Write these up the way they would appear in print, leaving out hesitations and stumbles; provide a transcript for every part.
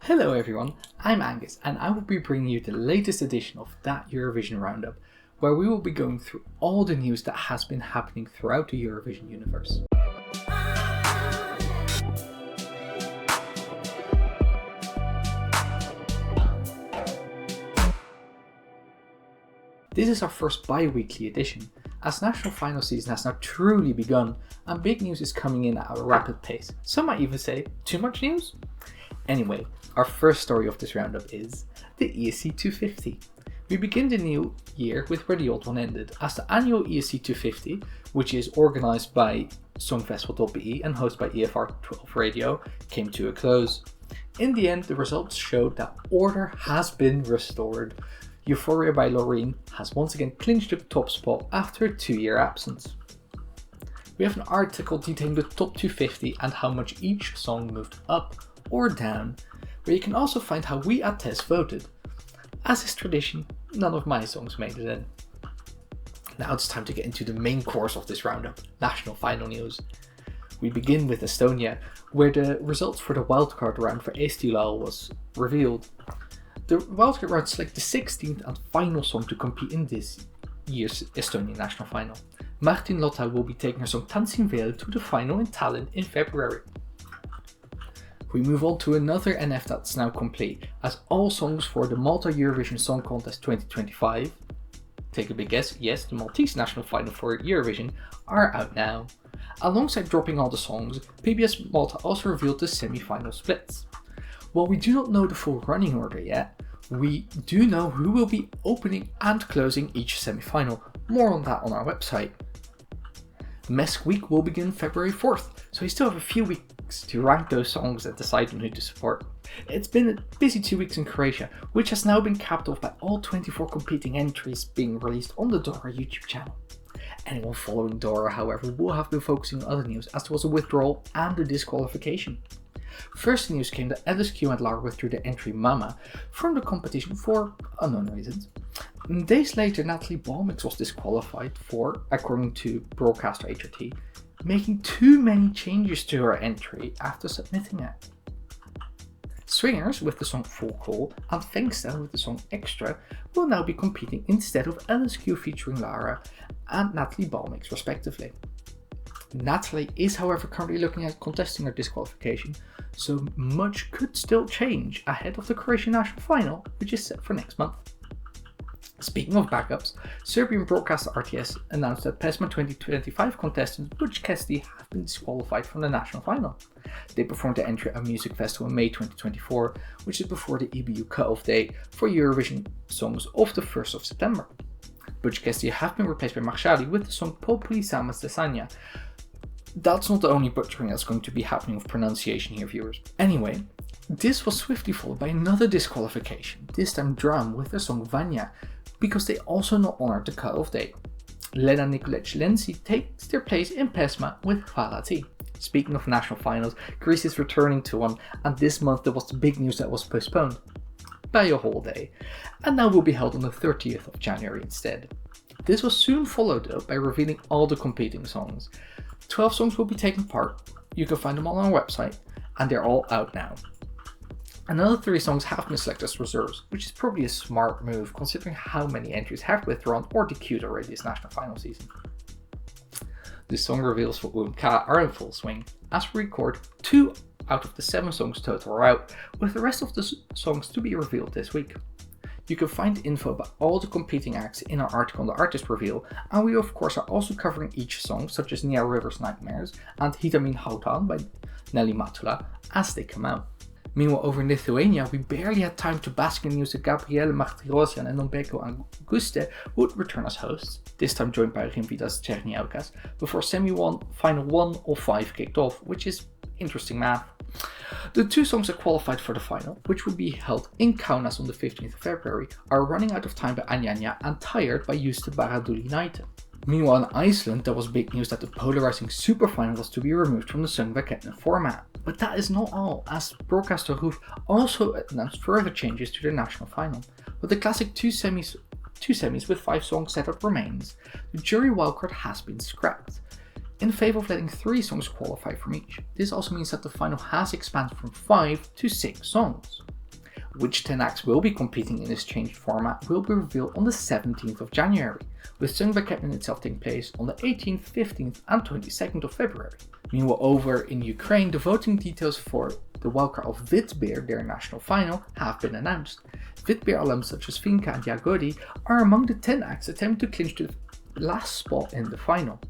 Hello everyone, I'm Angus and I will be bringing you the latest edition of that Eurovision Roundup, where we will be going through all the news that has been happening throughout the Eurovision universe. This is our first bi-weekly edition, as national final season has now truly begun and big news is coming in at a rapid pace. Some might even say, too much news? Anyway, our first story of this roundup is the ESC 250. We begin the new year with where the old one ended, as the annual ESC 250, which is organised by Songfestival.be and hosted by EFR 12 Radio, came to a close. In the end, the results showed that order has been restored. Euphoria by Loreen has once again clinched the top spot after a 2-year absence. We have an article detailing the top 250 and how much each song moved up or down, where you can also find how we at TES voted. As is tradition, none of my songs made it in. Now it's time to get into the main course of this roundup, national final news. We begin with Estonia, where the results for the wildcard round for Estilal was revealed. The wildcard round selected the 16th and final song to compete in this year's Estonian national final. Martin Lotta will be taking her song Tansin Veel to the final in Tallinn in February. We move on to another NF that's now complete, as all songs for the Malta Eurovision Song Contest 2025, take a big guess, yes, the Maltese national final for Eurovision, are out now. Alongside dropping all the songs, PBS Malta also revealed the semi-final splits. While we do not know the full running order yet, we do know who will be opening and closing each semi-final. More on that on our website. Mesk Week will begin February 4th, so you still have a few weeks to rank those songs and decide on who to support. It's been a busy 2 weeks in Croatia, which has now been capped off by all 24 competing entries being released on the Dora YouTube channel. Anyone following Dora, however, will have been focusing on other news, as there was a withdrawal and a disqualification. First news came that LSQ and Lara withdrew the entry Mama from the competition for unknown reasons. Days later, Natalie Balmix was disqualified for, according to broadcaster HRT, making too many changes to her entry after submitting it. Swingers with the song Full Call and Fengsta with the song Extra will now be competing instead of LSQ featuring Lara and Natalie Balmix respectively. Natalie is however currently looking at contesting her disqualification, so much could still change ahead of the Croatian national final, which is set for next month. Speaking of backups, Serbian broadcaster RTS announced that PESMA 2025 contestant Butch Cassidy have been disqualified from the national final. They performed the entry at Music Festival in May 2024, which is before the EBU cut-off date for Eurovision songs of the 1st of September. Butch Cassidy have been replaced by Marshali with the song Populi Sama Stesania. That's not the only butchering that's going to be happening with pronunciation here, viewers. Anyway, this was swiftly followed by another disqualification, this time Drum with the song Vanya, because they also not honored the cut-off date. Lena Nicolec-Lenzi takes their place in PESMA with Falati. Speaking of national finals, Greece is returning to one, and this month there was the big news that was postponed by a whole day, and now will be held on the 30th of January instead. This was soon followed up by revealing all the competing songs. 12 songs will be taking part, you can find them all on our website, and they're all out now. Another 3 songs have been selected as reserves, which is probably a smart move considering how many entries have withdrawn or DQ'd already this national final season. The song reveals for UMK are in full swing, as we record 2 out of the 7 songs total are out, with the rest of the songs to be revealed this week. You can find info about all the competing acts in our article on the artist reveal, and we of course are also covering each song, such as Nia River's Nightmares and Hitamin Hautan by Nelli Matula, as they come out. Meanwhile, over in Lithuania, we barely had time to bask in news that Gabriele Martirosyan and Nombeko Anguste would return as hosts, this time joined by Rimvidas Cherniaukas, before semi-final 1 of 5 kicked off, which is interesting math. The 2 songs that qualified for the final, which will be held in Kaunas on the 15th of February, are Running Out of Time by Anyanya and Tired by Juste Baraduli United. Meanwhile, in Iceland, there was big news that the polarizing super final was to be removed from the Sungva format. But that is not all, as broadcaster Roof also announced further changes to their national final. With the classic two semis with 5 songs setup remains, the jury wildcard has been scrapped, in favour of letting 3 songs qualify from each. This also means that the final has expanded from 5 to 6 songs. Which 10 acts will be competing in this changed format will be revealed on the 17th of January, with Sung by Captain itself taking place on the 18th, 15th and 22nd of February. Meanwhile, over in Ukraine, the voting details for the wildcard of Vitbeer, their national final, have been announced. Vitbeer alums such as Finka and Jagodi are among the 10 acts attempting to clinch the last spot in the final.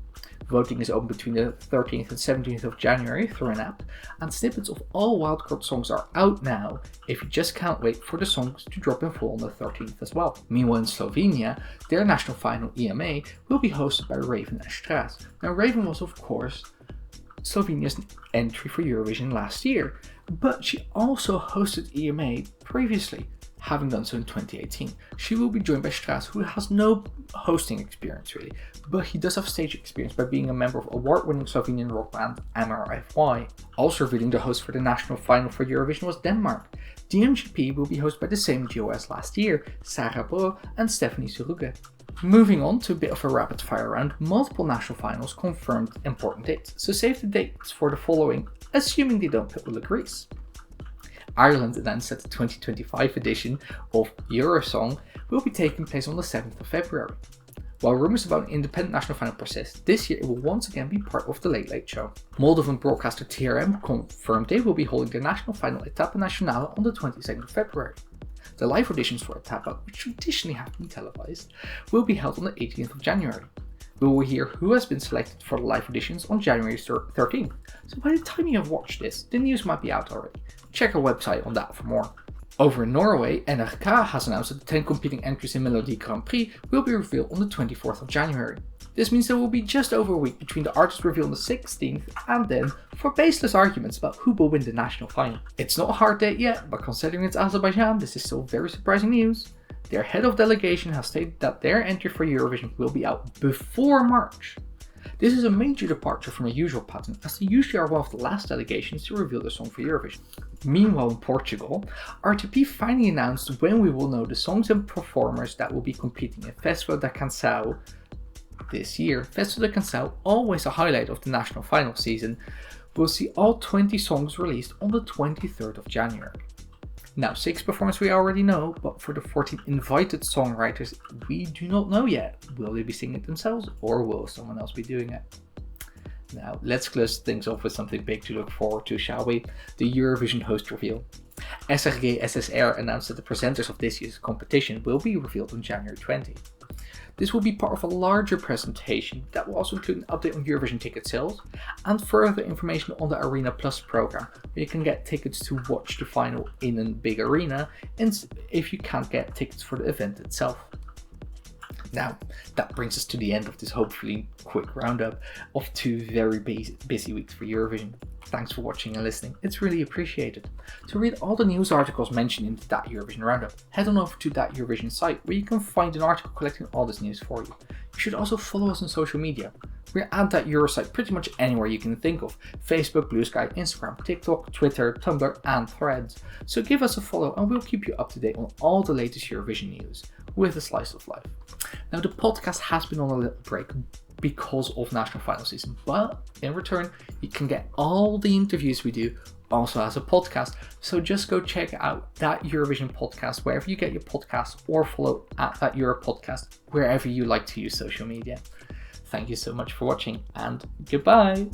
Voting is open between the 13th and 17th of January through an app, and snippets of all wildcard songs are out now if you just can't wait for the songs to drop in full on the 13th as well. Meanwhile in Slovenia, their national final EMA will be hosted by Raven and Strass. Now Raven was of course Slovenia's entry for Eurovision last year, but she also hosted EMA previously, having done so in 2018. She will be joined by Strass, who has no hosting experience really, but he does have stage experience by being a member of award-winning Slovenian rock band MRFY. Also revealing the host for the national final for Eurovision was Denmark. DMGP will be hosted by the same duo as last year, Sarah Bro and Stephanie Suruge. Moving on to a bit of a rapid fire round, multiple national finals confirmed important dates, so save the dates for the following, assuming they don't put Will Greece. Ireland announced that the 2025 edition of Eurosong will be taking place on the 7th of February. While rumours about an independent national final persist, this year it will once again be part of the Late Late Show. Moldovan broadcaster TRM confirmed they will be holding their national final Etapa Nacional on the 22nd of February. The live auditions for Etapa, which traditionally have been televised, will be held on the 18th of January. We will hear who has been selected for the live auditions on January 13th, so by the time you have watched this, the news might be out already. Check our website on that for more. Over in Norway, NRK has announced that the 10 competing entries in Melodi Grand Prix will be revealed on the 24th of January. This means there will be just over a week between the artist reveal on the 16th and then for baseless arguments about who will win the national final. It's not a hard date yet, but considering it's Azerbaijan, this is still very surprising news. Their head of delegation has stated that their entry for Eurovision will be out before March. This is a major departure from a usual pattern, as they usually are one of the last delegations to reveal the song for Eurovision. Meanwhile in Portugal, RTP finally announced when we will know the songs and performers that will be competing in Festival da Canção this year. Festival da Canção, always a highlight of the national final season, will see all 20 songs released on the 23rd of January. Now, 6 performers we already know, but for the 14 invited songwriters, we do not know yet. Will they be singing it themselves, or will someone else be doing it? Now, let's close things off with something big to look forward to, shall we? The Eurovision host reveal. SRG SSR announced that the presenters of this year's competition will be revealed on January 20. This will be part of a larger presentation that will also include an update on Eurovision ticket sales and further information on the Arena Plus program, where you can get tickets to watch the final in a big arena, and if you can't get tickets for the event itself. Now, that brings us to the end of this hopefully quick roundup of 2 very busy weeks for Eurovision. Thanks for watching and listening, it's really appreciated. To read all the news articles mentioned in That Eurovision Roundup, head on over to That Eurovision site where you can find an article collecting all this news for you. You should also follow us on social media. We're at That Euro site pretty much anywhere you can think of: Facebook, Blue Sky, Instagram, TikTok, Twitter, Tumblr and Threads. So give us a follow and we'll keep you up to date on all the latest Eurovision news with a slice of life. Now the podcast has been on a little break because of national final season, but in return you can get all the interviews we do also as a podcast, so just go check out That Eurovision podcast wherever you get your podcasts, or follow at That Euro podcast wherever you like to use social media. Thank you so much for watching and goodbye.